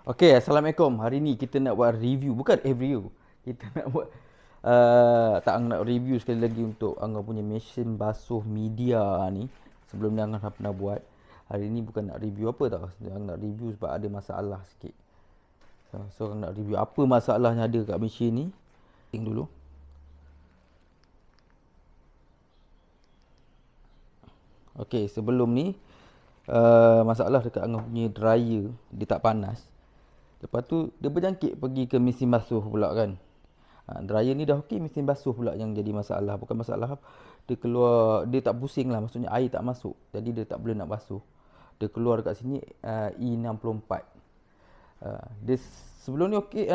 Okay, Assalamualaikum. Hari ni kita nak buat review, bukan review. Kita nak buat tak nak review sekali lagi untuk Angah punya mesin basuh media ni. Sebelum ni Angah dah pernah buat. Hari ni bukan nak review apa tau. Angah nak review sebab ada masalah sikit. So Angah nak review apa masalahnya ada kat mesin ni. Ting dulu. Okay, sebelum ni masalah dekat Angah punya dryer, dia tak panas. Lepas tu dia berjangkit pergi ke mesin basuh pula kan. Dryer ni dah okey, mesin basuh pula yang jadi masalah. Bukan masalah, dia keluar, dia tak pusing lah. Maksudnya air tak masuk. Jadi dia tak boleh nak basuh. Dia keluar dekat sini E64. Dia sebelum ni okey,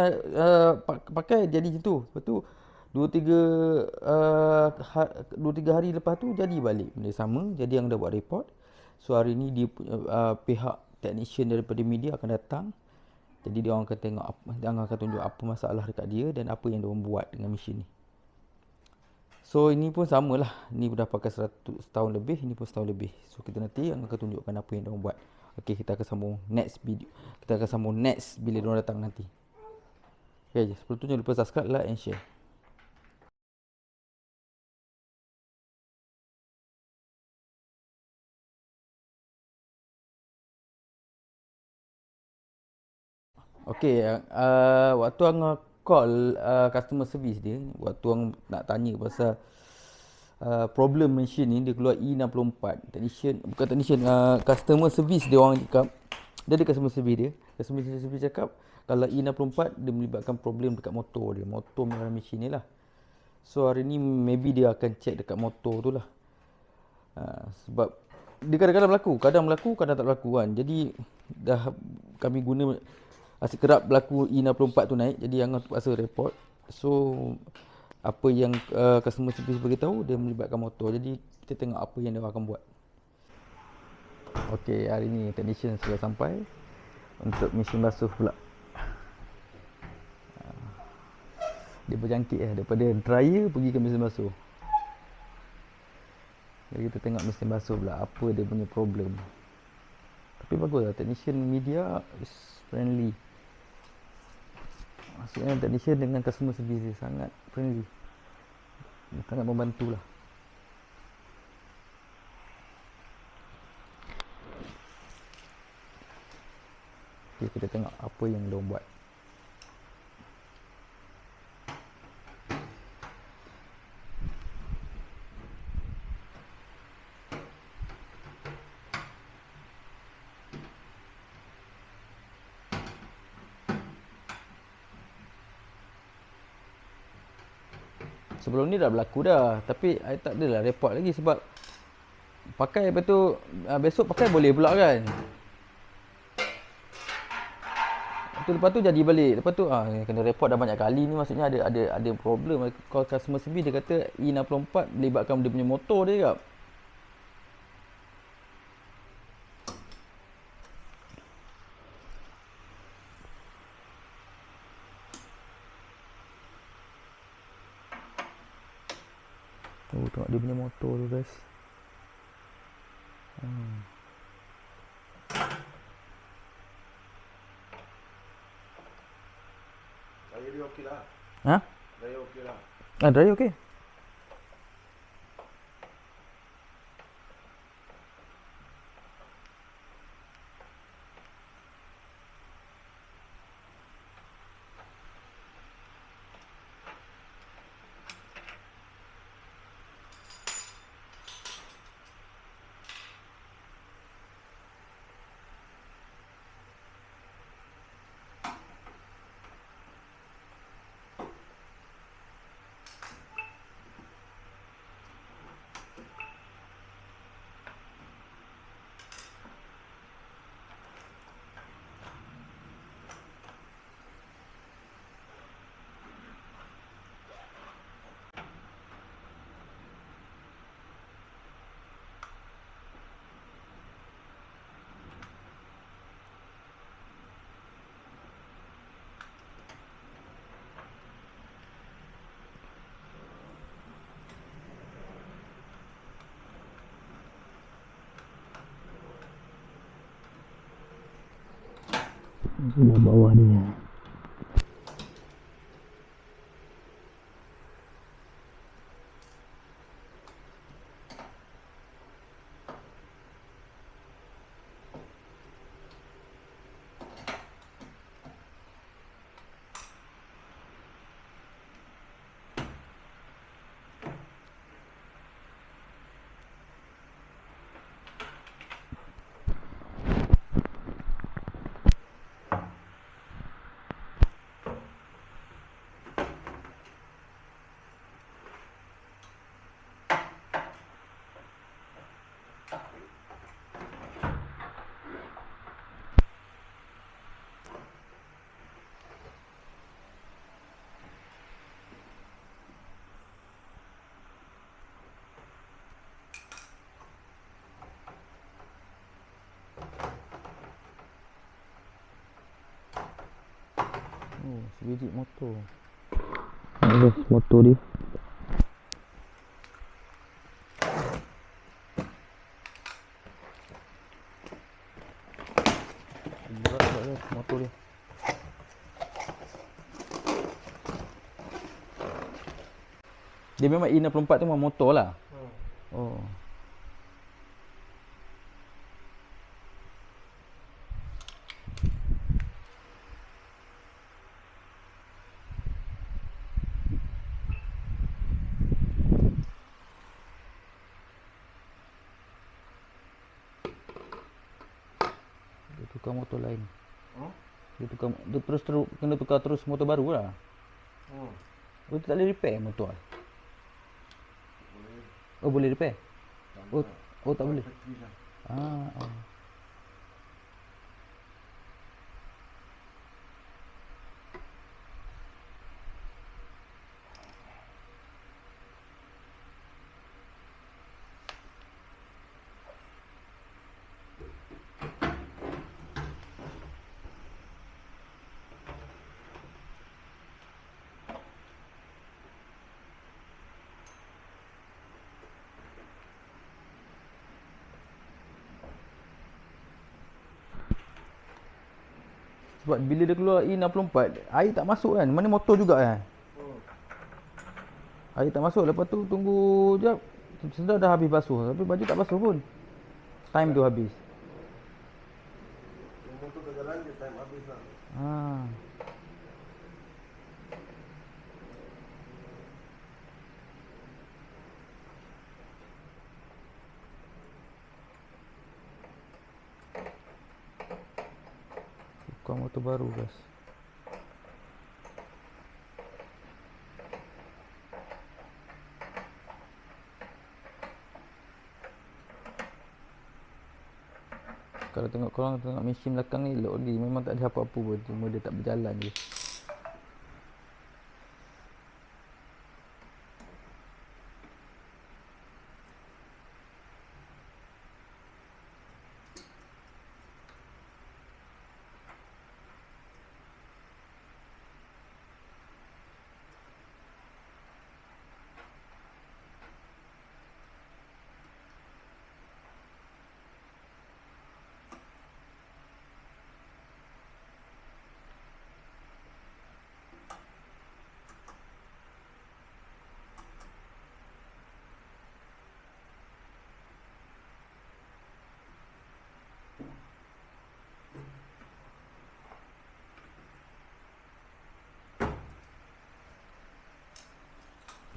pakai jadi macam tu. Lepas tu 2-3 hari lepas tu jadi balik benda sama. Jadi yang dah buat report. So hari ni dia pihak technician daripada media akan datang. Jadi dia orang akan tengok apa, dia orang akan tunjuk apa masalah dekat dia dan apa yang dia orang buat dengan mesin ni. So ini pun samalah. Ni dah pakai setahun lebih, ini pun setahun lebih. So kita nanti akan tunjukkan apa yang dia orang buat. Okey, kita akan sambung next video. Kita akan sambung next bila dia orang datang nanti. Okay, sebelum tu jangan lupa subscribe, like and share. Okey, waktu Angah call customer service dia, waktu Angah nak tanya pasal problem mesin ni, dia keluar E64. Technician, bukan technician, customer service dia orang cakap, dia ada customer service dia. Customer service cakap kalau E64 dia melibatkan problem dekat motor dia, motor dalam mesin ni lah. So hari ni maybe dia akan check dekat motor tu lah. Sebab dia kadang-kadang berlaku, kadang tak berlaku kan. Jadi dah kami guna asyik kerap berlaku E64 tu naik, jadi Angah terpaksa report. So apa yang customer service beritahu dia melibatkan motor. Jadi kita tengok apa yang dia akan buat. Okey, hari ni technician sudah sampai untuk mesin basuh pula. Dia berjangkit daripada dryer pergi ke mesin basuh. Jadi kita tengok mesin basuh pula apa dia punya problem. Tapi baguslah, technician media is friendly. Maksudnya technician dengan customer service dia sangat friendly. Sangat membantu lah. Okay, kita tengok apa yang dia buat. Sebelum ni dah berlaku dah, tapi I tak adalah report lagi sebab pakai, lepas tu besok pakai boleh pula kan. Lepas tu jadi balik. Lepas tu kena report dah banyak kali ni, maksudnya ada problem. Kalau customer service dia kata E64 melibatkan dia punya motor dia kap. Tengok dia punya motor tu guys. Dryer dia okey lah. Ha? Dryer okey lah. Dryer okey. Sebelah bawah dia. Oh, sebiji motor. Ada motor dia. Berat motor dia. Dia memang E64 tu memang motor lah. Oh. Dia tukar motor lain. Dia terus kena tukar terus motor baru lah. Oh, tu tak boleh repair motor lah. Oh, boleh repair? Oh, tak boleh. Ah. Sebab bila dia keluar E64, air tak masuk kan. Mana motor juga kan. Air tak masuk. Lepas tu tunggu jap. Sedar dah habis basuh. Tapi baju tak basuh pun. Time tu habis. Motor kat jalan dia time habis lah. Ah. Tukar motor baru guys. Kalau tengok korang tengok mesin belakang ni elok lagi. Memang tak ada apa-apa pun. Cuma dia tak berjalan je.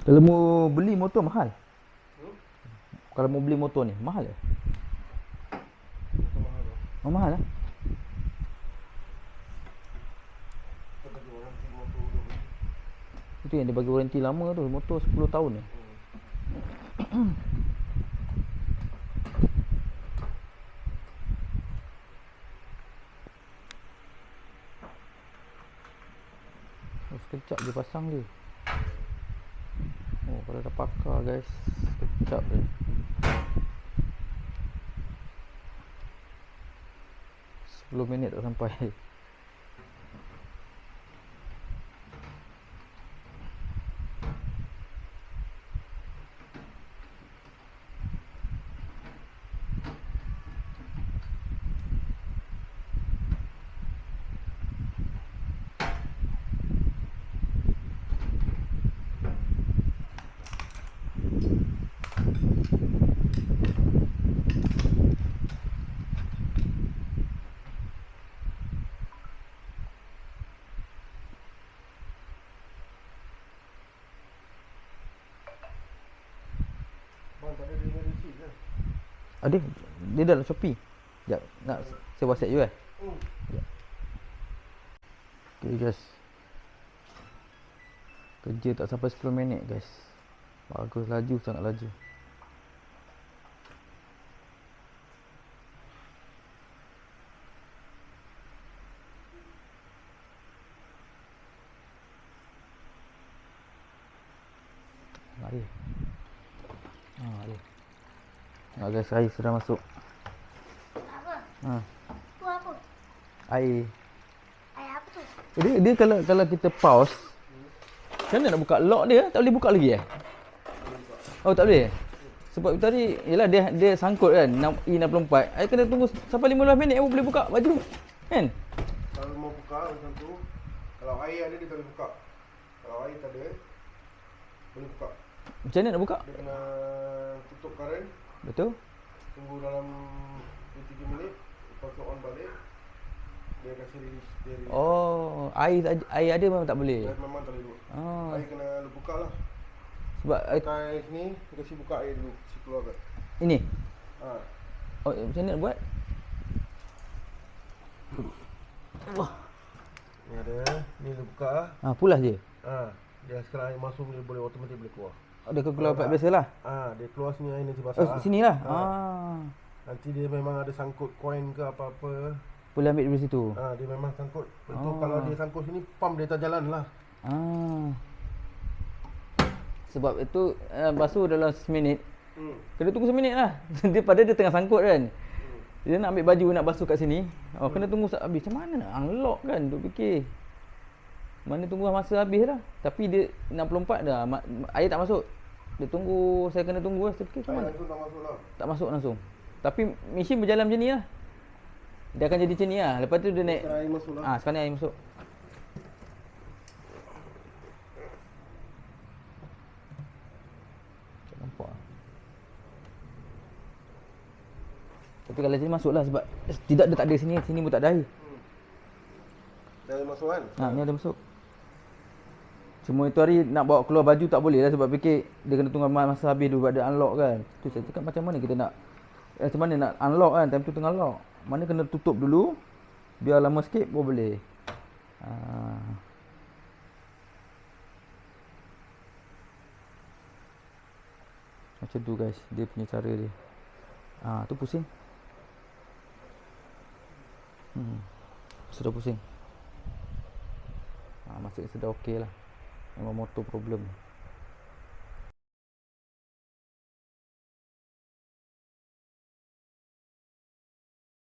Kalau mau beli motor mahal. Kalau mau beli motor ni mahal ke? Oh, mahal lah. Itu yang dia bagi waranti lama tu, motor 10 tahun ni. Oh, sekejap dia pasang dia. Oh, kalau dah pakar guys, sekejap je. Sepuluh minit tak sampai. Ada. Dia dalam Shopee. Sekejap. Nak saya WhatsApp you Sekejap. Okay guys. Kerja tak sampai 10 minit guys. Bagus, laju, sangat laju. Air. Air. Guys, air sudah masuk. Apa? Tu apa? Air. Air apa tu? Dia kalau kita pause, macam mana nak buka lock dia? Tak boleh buka lagi Oh, tak boleh? Sebab tadi, yelah dia sangkut kan, E64. Saya kena tunggu sampai 15 minit baru boleh buka baju. Kan? Kalau mau buka macam tu, kalau air ada dia tak boleh buka. Kalau air tak ada, boleh buka. Macam mana nak buka? Dia kena tutup current, Betul? tunggu dalam 2-3 minit, lepas tu on balik. Dia kasi release, dia release. Oh, air ada memang tak boleh. Dia memang tak boleh buka. Oh, Air kena lu buka lah. sebab Pakai sini, dia kasi buka air dulu, kasi keluarkan. ini. Ha. Oh, macam mana nak buat? Wah. Ni ada, ni lu buka. Pulas je. Ha. Dia sekarang air masuk dia boleh automatik boleh keluar. Dia keluar pipe biasalah. Ha, dia keluar sini air nanti basah. Oh, sinilah. Nanti dia memang ada sangkut koin ke apa-apa. Boleh ambil dari situ. Ha, dia memang sangkut. Betul kalau dia sangkut sini, pump dia tak jalan lah. Sebab itu basuh dalam seminit. Hmm. Kena tunggu seminit lah. Dia pada dia tengah sangkut kan. Dia nak ambil baju nak basuh kat sini. Kena tunggu habis. Macam mana nak unlock kan? Duk fikir. Mana tunggu masa habis lah. Tapi dia 64 dah. Air tak masuk. Dia tunggu. Saya kena tunggu lah. Saya fikir macam Air mana? langsung tak masuk lah. Tak masuk langsung. Tapi mesin berjalan macam ni lah. Dia akan jadi macam ni lah. Lepas tu dia naik. Sekarang air masuk lah. Sekarang ni air masuk. Tak nampak lah. Tapi kalau sini masuk lah sebab tidak dia tak ada sini. Sini pun tak ada air. Dah ada masuk kan? Ni ada masuk. Cuma itu hari nak bawa keluar baju tak boleh lah sebab fikir dia kena tunggu masa habis dulu buat dia unlock kan. Tu saya cakap macam mana kita nak macam mana nak unlock kan, time tu tengah lock. Mana kena tutup dulu biar lama sikit baru boleh. Macam tu guys, dia punya cara dia. Tu pusing. Sudah pusing. Maksudnya sudah okey lah. Memang motor problem.